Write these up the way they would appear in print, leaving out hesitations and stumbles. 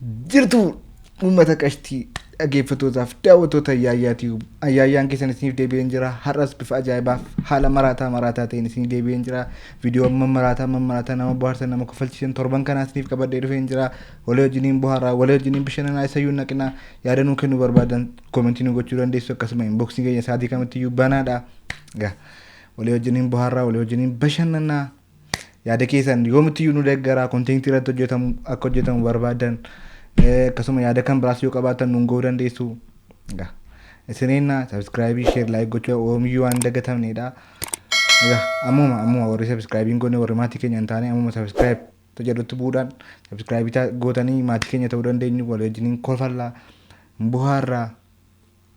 jirtu uummata qashtii dhaggeeffattootaaf daawwattoota Ayyaayyaatiif Ayyaayyaan keessan isiniif deebi'een jira. Har'as bifa ajaa'ibaaf haala maraataa ta'een isiniif deebi'een jira. Viidiyoo maraataa nama bohaarsan nama kofalchiisan torban kanaa isiniif qabadhee dhufeen jira. Walii wajjiniin bohaaraa, walii wajjiniin bashannanaa isayyuu naqinaa yaada nuu kennuu barbaadan koomentii nu gochuu dandeessu akkasuma inboksii keenya sa'aatii kamittiyyuu banaadha. Walii wajjiniin bohaaraa, walii wajjiniin bashannanaa yaada keessan yoomittiyyuu nu deeggaraa konteentii irratti akka hojjetamu barbaadan akkasuma yaada kan biraas yoo qabaatan nuun ga'uu dandeessu. Isineenna subscribe share like gochuu oomiyyuu waan dagatamnedha. Ammuma warri subscribe goone warri maatii keenya hin taane ammuma subscribe jedhutti bu'uudhaan subscribe gootanii maatii keenya ta'uu dandeenyu walii wajjiniin kolfallaa bohaarraa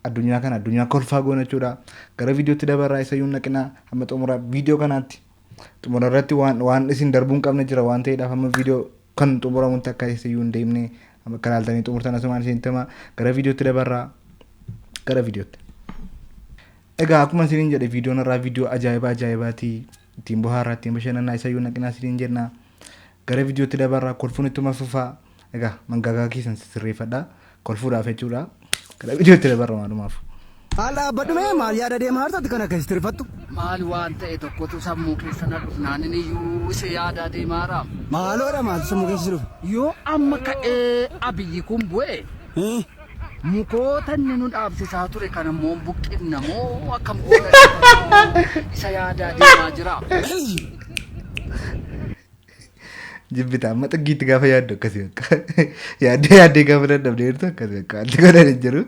addunyaa kolfaa goona jechuudha. Gara viidiyootti dabarraa isayyuu naqinaa hamma xumura viidiyoo kanaatti. Xumura irratti waan isin darbuu hin qabne jira waan ta'eedhaaf hamma viidiyoo kan xumuramutti akka isayyuu hin deemne kanaaltanii xumurtan asumaan isin tema gara viidiyootti dabarraa gara viidiyootti. Egaa akkuma isiniin jedhe viidiyoon irraa viidiyoo ajaa'ibaati ittiin bohaarraa ittiin bashannanaa isayyuu naqinaa isiniin jenna. Gara viidiyootti dabarraa kolfuun ittuma fufaa. Egaa mangaagaa keessan sirreeffadhaa kolfuudhaaf jechuudha. Gara viidiyootti dabarraa maalumaaf. Ala badumee maal yaada deemaa hartatti kana keessa tirfattu? Maal waan ta'e tokkotu sammuu keessa na dhufnaan inni iyyuu isa yaada deemaara. Maaloodha maaltu sammuu keessa jiru? Yoo amma ka'ee abiyyi kun bu'e mukoota inni nu dhaabsisaa ture kana immoo buqqifna moo akkam goona isa yaada deemaa jira. Jibbita amma xaggiitti gaafa yaaddu akkasii akka yaaddee gaafa dadhabdee jirtu akkasii akka wanti godhan hin jiru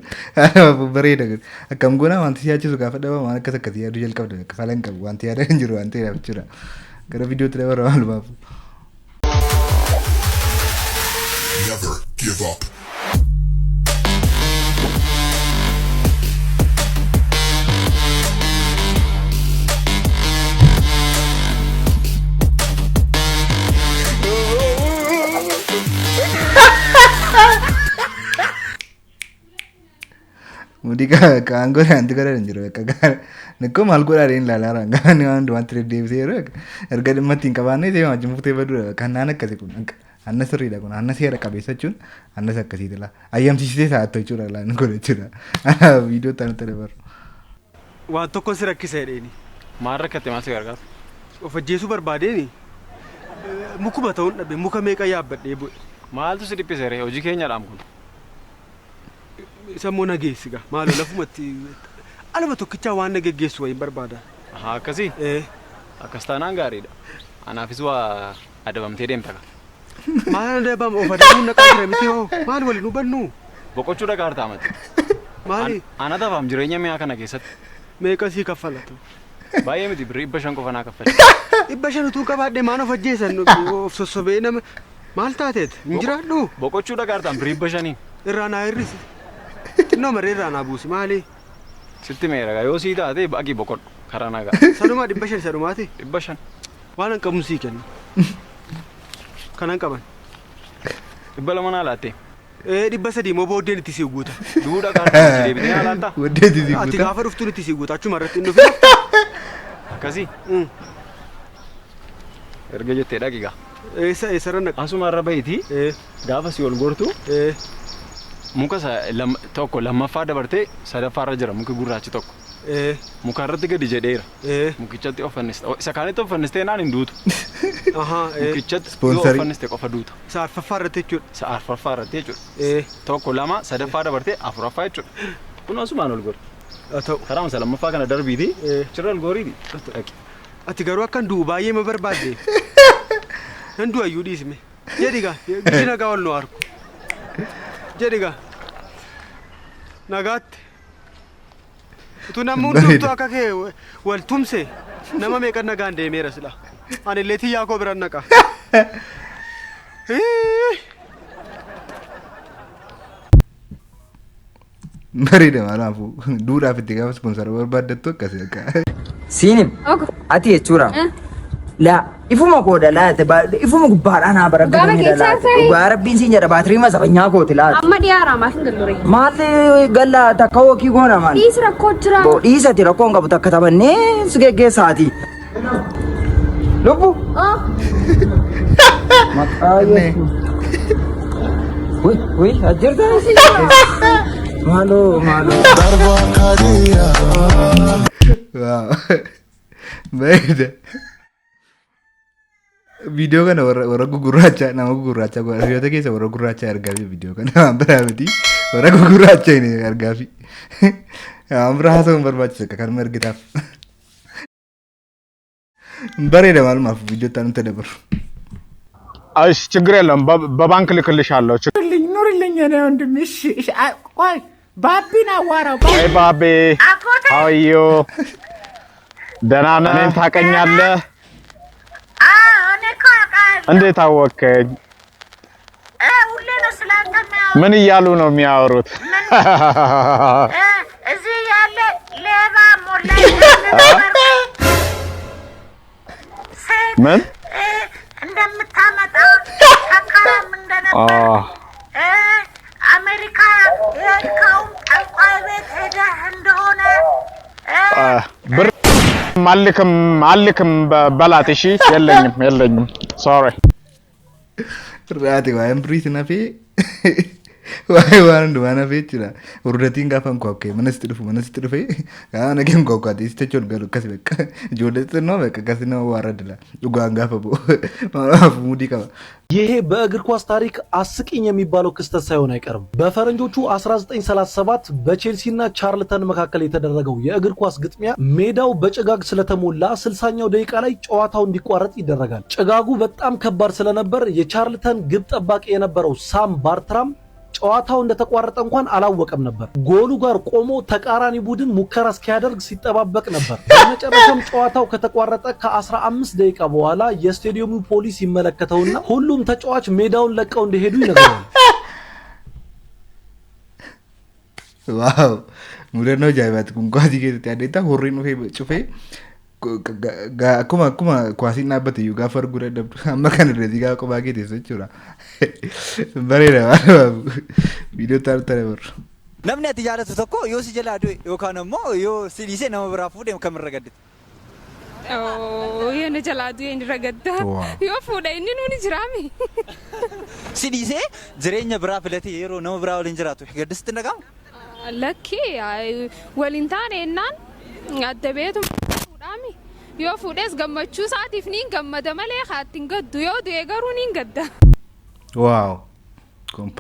bareeda akkam goona wanti siyaachisu gaafa dhaba waan akkasii yaaduu jalqabda akka fala hin qabu wanti yaadan hin jiru waan ta'eedhaaf jechuudha. Gara viidiyootti dabarra maalumaaf. Never give up. Mudika kan godhan anti godhan jiru akka nekko maal godhan ilaala rangaan waan wanti deddeebisee jiru erga dhimmattiin qabaannee ta'e wajjin fuutee baduu kan naan akkasii kun anna sirriidha kun anna seera qabeessa jechuun annas akkasiitila ayyamsiisee sa'aatoo jechuudha laan godha jechuudha viidiyoo ta'an dabaru. Waan tokko si rakkisa jedheeni. Maal rakkatte maal si gargaara? Of ajjeesuu barbaadeeni. Mukuma ta'uun dhabe muka meeqa yaabbadhee bu'e. Maaltu si dhiphise ree hojii keenyadhaam kun? Sammuu nageessiga maaloo lafumatti alama tokkichaa waan nagaggeessu wayin barbaada. Akkasii? Akkas taanaan gaariidha. Anaafis waa adabamtee deemta ka. Maal adabama of adabuun naqaa jira miti hoo maal waliin hubannu? Boqochuu dhagaartaa mati. Maali? Ana dafaam jireenya mi'aa kana keessatti. Meeqa sii kaffalatu? Baay'ee miti birrii 500 qofa naa kaffale. 500 utuu qabaadhee maan of ajjeesan of sossobee nama maal taateet hin jiraadhu? Boqochuu dhagaartaan birrii 500. Irraa naa hir'isi. Xinnoo maree irraa naa buusi maali? Sitti meera yoo sii taate baqii boqodhu karaa nagaa. Sanumaa 500 sanumaati? 500. Waan hin qabuun sii kennu. Kanan qaban. 200 naa laatte. 300 moo booddeen itti sii guuta. Duudha kaartaa deebitee naa laatta. Booddeen itti sii guuta. Ati gaafa dhuftuun itti sii guuta achuma irratti hin dhufe. Akkasii? Erga jettee dhaqigaa. Eessarra naqa. Asuma irra bahitii gaafa si ol gortu muka tokko lammaffaa dabartee sadaffaarra jira muki gurraachi tokko. Muka irratti gadi jedheera. Mukichatti offanniste. Isa kaanitti offannistee naan hin duutu. Mukichatti yoo offanniste qofa duuta. Isa arfaffaa irratti jechuudha. Isa arfaffaa irratti jechuudha. Tokko lama sadaffaa dabartee afuraffaa jechuudha. Kun asumaan ol gori. Ta'u. Karaa masa lammaffaa kana darbiiti. Cirra ol goriiti. Ati garuu akkan du'u baay'ee ma barbaadde. Nan du'a iyyuu dhiisme. Jedhigaa guddina gaa ol nu arku. Jedhigaa nagaatti. Utuu namni hundumtuu akka kee wal tumse nama meeqa nagaan deemeera sila. Ani illee xiyyaa koo biraan naqa. Bareeda maalaafuu duudhaaf itti gaafa ispoonsara barbaaddattu akkasii akka. Siinim ati jechuudha. La ifuma koodha laate ifuma gubbaadhaan haa bara gabaabni laate dhugaa rabbiin siin jedha baatirii masa banyaa kooti laate. Amma dhiyaara maaf hin gallure. Maali galla takka wakii goona maal. Dhiisi rakkoo jira. Dhiisati rakkoon qabu takka taphannee si geggeessaati. Lubbu. Maqaa ወይ አጀርታ ማሎ በይደ ቪዲዮ kana warra gugurraacha nama gugurraacha hiriyoota keessa warra gurraacha argaa fi viidiyoo kana waan biraa miti warra gugurraacha inni argaa fi waan biraa haasa'uun barbaachisa akka kanuma ergitaaf bareeda maalumaaf viidiyoo ta'an ተደብሩ እሺ ችግር የለም በባንክ ልክልሻለሁ ኑርልኝ እኔ ወንድምሽ ቆይ ባቢና ዋራው አይ ባቢ how are you ደህና ነህ እኔን ታውቀኛለህ እንዴት አወከኝ ሁሌ ነው ስላንተ ምን እያሉ ነው የሚያወሩት እዚህ ያለ ሌባ ሞላ ምን እንደምታመጣው ተካም እንደነበር አሜሪካ የልካው ጠንቋይ ቤት ሄደህ እንደሆነ ብር አልክም በላት እሺ የለኝም sorry raati waan biriiti nafee waan hundumaa nafee jira urdatiin gaafa hin kookee manatti dhufee gaafa nageen kookkaati isteechoon galu akkasi beeka ijoollee xinnoo beeka akkasi nama waarradila dhugaan gaafa bu'u maalaaf muudii qaba ይሄ በእግር ኳስ ታሪክ አስቂኝ የሚባለው ክስተት ሳይሆን አይቀርም። በፈረንጆቹ 1937 በቼልሲና ቻርልተን መካከል የተደረገው የእግር ኳስ ግጥሚያ ሜዳው በጭጋግ ስለተሞላ 60ኛው ደቂቃ ላይ ጨዋታው እንዲቋረጥ ይደረጋል። ጭጋጉ በጣም ከባድ ስለነበር የቻርልተን ግብ ጠባቂ የነበረው ሳም ባርትራም ጨዋታው እንደተቋረጠ እንኳን አላወቀም ነበር። ጎሉ ጋር ቆሞ ተቃራኒ ቡድን ሙከራ እስኪያደርግ ሲጠባበቅ ነበር። በመጨረሻም ጨዋታው ከተቋረጠ ከ15 ደቂቃ በኋላ የስቴዲየሙ ፖሊስ ይመለከተውና ሁሉም ተጫዋች ሜዳውን ለቀው እንደሄዱ ይነግራል። ዋው ሙደነው ጃይባት ኳሲ ጌታ ያደታ ሆሪ ነው ጩፌ akkuma kwaasiin dhaabbate iyyuu gaafa arguu dadhabdu amma kan irratti gaafa qophaa kee teessa jechuudha bareeda waan viidiyoo taa'u barru. namni ati jaalatu tokko yoo si jalaa du'e yookaan immoo yoo si dhiisee nama biraa fuudhee kamirra gaddite? Yoo na jalaa du'e inni ragadda yoo fuudhe inni nuuni jiraami. Si dhiisee jireenya biraa filatee yeroo nama biraa waliin jiraatu gaddisitti naqamu? Lakki waliin taane ennaan adda beetu fuudhaami. Yoo fuudhes gammachuu isaatiif niin gammada malee haattiin gaddu yoo du'e garuu niin gadda. Waaw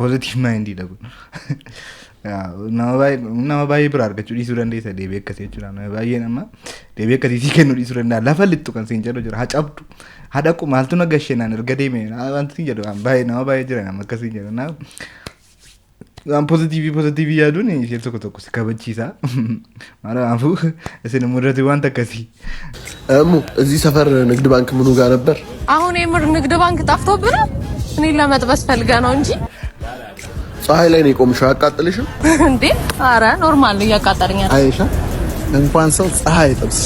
positive mind dha kun nama baay'ee bira argachuu dhiisuu dandeessa deebii akkasii jechuudha nama baay'ee nama deebii akkasii sii kennuu dhiisuu danda'a lafa lixxu kan siin jedhu jira haa cabdu haa dhaqu maaltu na gasheenaan erga deeme wanti siin jedhu nama baay'ee jira nama akkasii jedhu naa waan positive yaaduun ishee tokko si kabachiisa maalaafuu isin mudate waan takkasii እዚህ ሰፈር ንግድ ባንክ ምኑ ጋር ነበር? አሁን የምር ንግድ ባንክ ጠፍቶብህ ነው? እኔ ለመጥበስ ፈልገህ ነው እንጂ ፀሐይ ላይ ነው የቆምሽው አያቃጥልሽም እንዴ? ኧረ ኖርማል ነው እያቃጠለኝ አይደል? አይሻ እንኳን ሰው ፀሐይ ጠብስ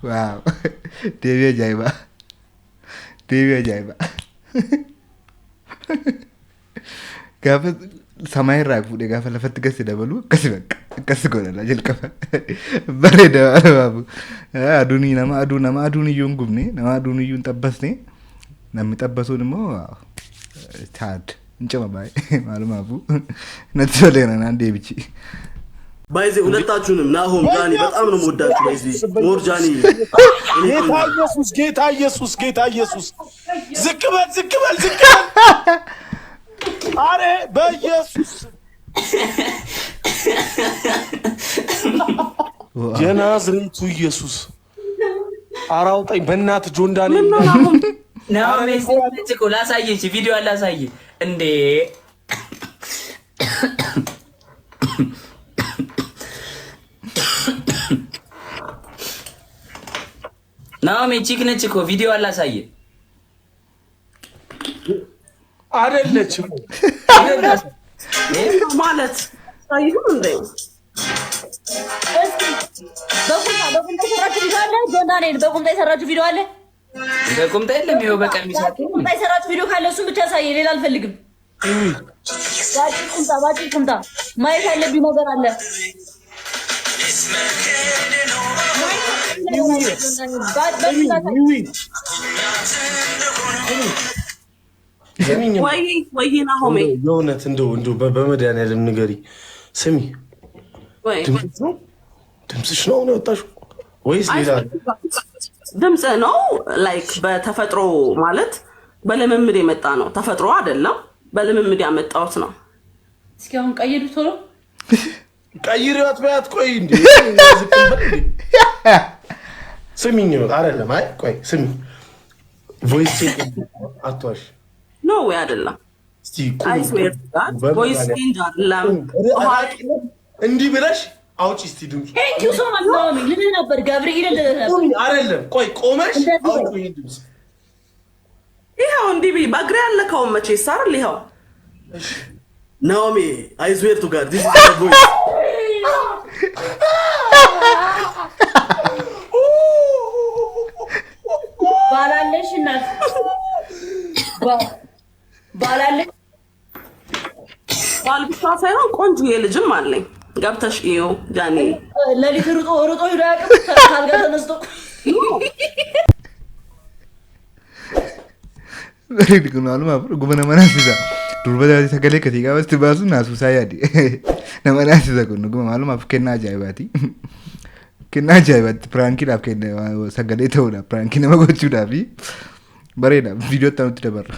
ዋው deebii ajaa'iba gaafa samaa irraa fuudhee gaafa lafatti gasi dabalu akkas godhana jalqaba bareeda baabu aduun iyyuu hin gubne nama aduun iyyuu hin xabbasne namni xabbasuun immoo taad hin cima baay'ee maalumaafu natti toleera naan deebichi ባይዜ ሁለታችሁንም ናሆም ጃኒ በጣም ነው የምወዳችሁ ባይዜ ሞር ጃኒ ጌታ ኢየሱስ ዝቅ በል አሬ በኢየሱስ የናዝሬቱ ኢየሱስ አራውጣኝ በእናትህ ጆንዳኒ ናሆም እኮ ላሳየሽ ቪዲዮ አላሳየ እንዴ ናሜ ቺክ ነች እኮ ቪዲዮ አላሳየ አይደለችም ማለት አይሁ እንዴ በቁምታ ሰራችሁ ቪዲዮ አለ ጆንዳኔ በቁምታ ሰራችሁ ቪዲዮ አለ በቁምታ የለም ይኸው በቀሚስ በቁምታ ሰራችሁ ቪዲዮ ካለ እሱን ብቻ ሳይ ሌላ አልፈልግም ባጭ ቁምታ ማየት ያለብኝ ነገር አለ ወይ ናሆሜ የእውነት እንደው በመድኃኒዓለም ንገሪ። ስሚ ድምፅሽ ነው የወጣሽው ወይስ ሌላ ድምፅ ነው? ላይክ በተፈጥሮ ማለት በልምምድ የመጣ ነው። ተፈጥሮ አይደለም፣ በልምምድ ያመጣሁት ነው። እስኪ አሁን ቀይሩ ቶሎ ቀይሪዋት በያት። ቆይ እንዴ ስሚኝ ነው አይደለም? አይ ቆይ ስሚ ቮይስ አትዋሽ። ኖ ወይ አይደለም። እስቲ አይ ስዌር ቮይስ ቼንጅ አይደለም። እንዲህ ብለሽ አውጪ እስቲ ድምፁ። ቴንክ ዩ ሶ ማች ናኦሚ። ልልህ ነበር ገብርኤል ልልህ ነበር። አይደለም ቆይ ቆመሽ አውጪ ድምፅ። ይኸው እንዲህ ቢ በእግሬ ያለከው መቼ ይሳራል? ይኸው ናኦሚ አይ ስዌር ቱ ጋድ ዲስ ኢዝ ዘ ቮይስ። ባላለሽ እናት ባላለሽ ባል ብቻ ሳይሆን ቆንጆ የልጅም አለኝ። ገብተሽ እዩ ጃኒ። ለሊት ሩጦ ሄዶ ያቅም ካልጋ ተነስቶ Bareedu maaluma guma nama naasisa durba taatee sagalee katii qaabatti baasu naasuusaa yaadi nama naasisa kun guma maalumaaf kennaa ajaa'ibaati kennaa ajaa'ibaatti piraankiidhaaf kenne sagalee ta'uudha piraankii nama gochuudhaaf bareeda viidiyoo ta'utti dabarra.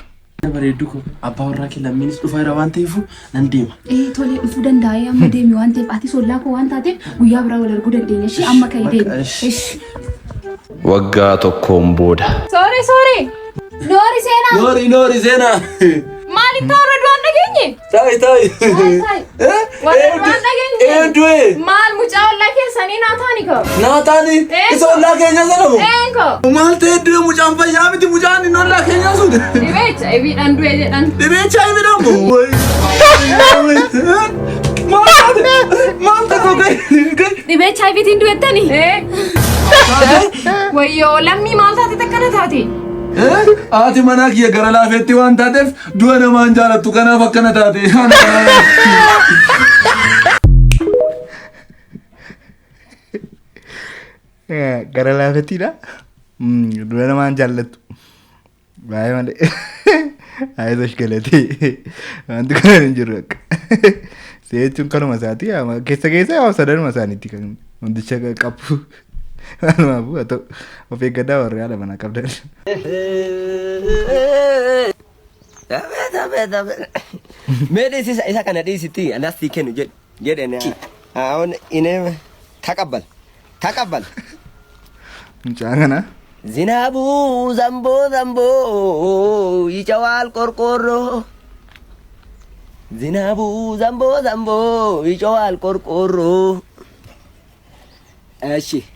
Bareedu kun abbaa warraa kee lammiinis dhufaa jira waan ta'eef nan deema. Tolee dhufuu danda'a amma deemi waan ta'eef ati sollaa koo waan taateef guyyaa biraa wal arguu dandeenya ishee amma ka'ee deemi. Waggaa tokkoon booda. Sorry. Noori seenaa. Maaliif ta'uu waan dhageenye? Ta'i. Waan dhageenye? Eedu'e. Maal mucaa ollaa keessanii naataani koo? Naataani? Isa ollaa keenya sanamu? Eenko? Maal ta'e eedu'e mucaan fayyaa miti mucaan inni ollaa keenya sun? Dhibeecha ibiidhaan du'e jedhan. Dhibeecha ibiidhamu? Maal ta'e koo dhibeecha ibiitiin du'ettani? Wayyoo lammii maal taate takkana taate? Ati mana kiyya gara laafeetti waan taateef du'a namaan jaalattu kanaaf akkana taate. Gara laafeettiidha du'a namaan jaallattu baay'ee malee Aizosh galatee wanti kana hin jiru akka seechuun kanuma isaati keessa sadanuma isaaniitti kan wanticha qabu. Malu atau mau gada warga ada mana kabel? Tapi. Medis isa kan ada di situ, anda stiken jadi ni. Awan ini takabal. Jangan ah. Zinabu zambo ijawal korkoro. Zinabu zambo ijawal korkoro. Asyik.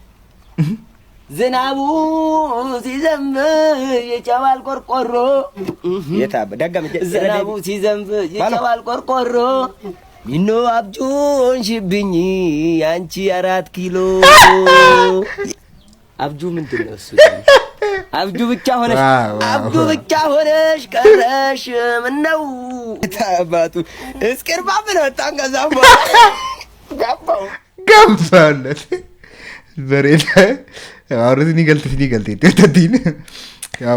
ዝናቡ ሲዘንብ የጨዋል ቆርቆሮ የታበ ደገም ዝናቡ ሲዘንብ የጨዋል ቆርቆሮ ሚኖ አብጁን ሽብኝ አንቺ 4 ኪሎ አብጁ ምንድን ነው እሱ አብጁ ብቻ ሆነሽ ቀረሽ ምን ነው ታባቱ እስቅርባ ምን ታንገዛም ገባለት Bareeda warra isin galteetti tatiin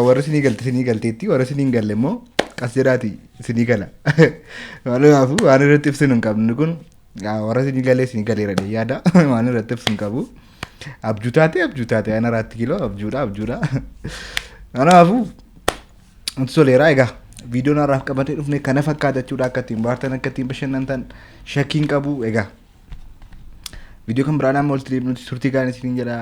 warra isin galteetti warra isin galle immoo qas jedhaati isin gala walumaafu waan irratti ibsinu hin qabnu kun warra isin galeera yaada waan irratti ibsinu hin qabu abjuu taate ana 4 kiiloo abjuudha walumaafu wanti soleeraa egaa viidiyoon har'aaf qabatee dhufne kana fakkaata jechuudha akka ittiin baartan akka ittiin bashannantan shakkiin qabu egaa. Video kan berana mau turti kan sini jada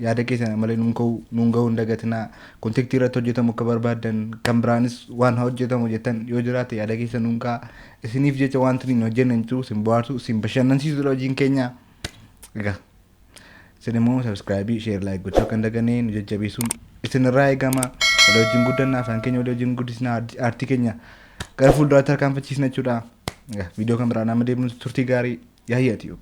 ya ada kisah malah nunggu undagatina kontak tira tu jeta muka berbat dan kan beranis one hot jeta mau jetan yo jerat ya ada kisah nungka sini vija cawan tu ni nojen itu simbuar tu simpasan nanti sudah jingkenya ega sini mau subscribe share like gue cokan daganin jajabi sum istinar rai gama udah jinggudan na fan kenya udah jinggudisna artikelnya careful data kan pecisna cuda ya video kan berana mau turti gari ya tiup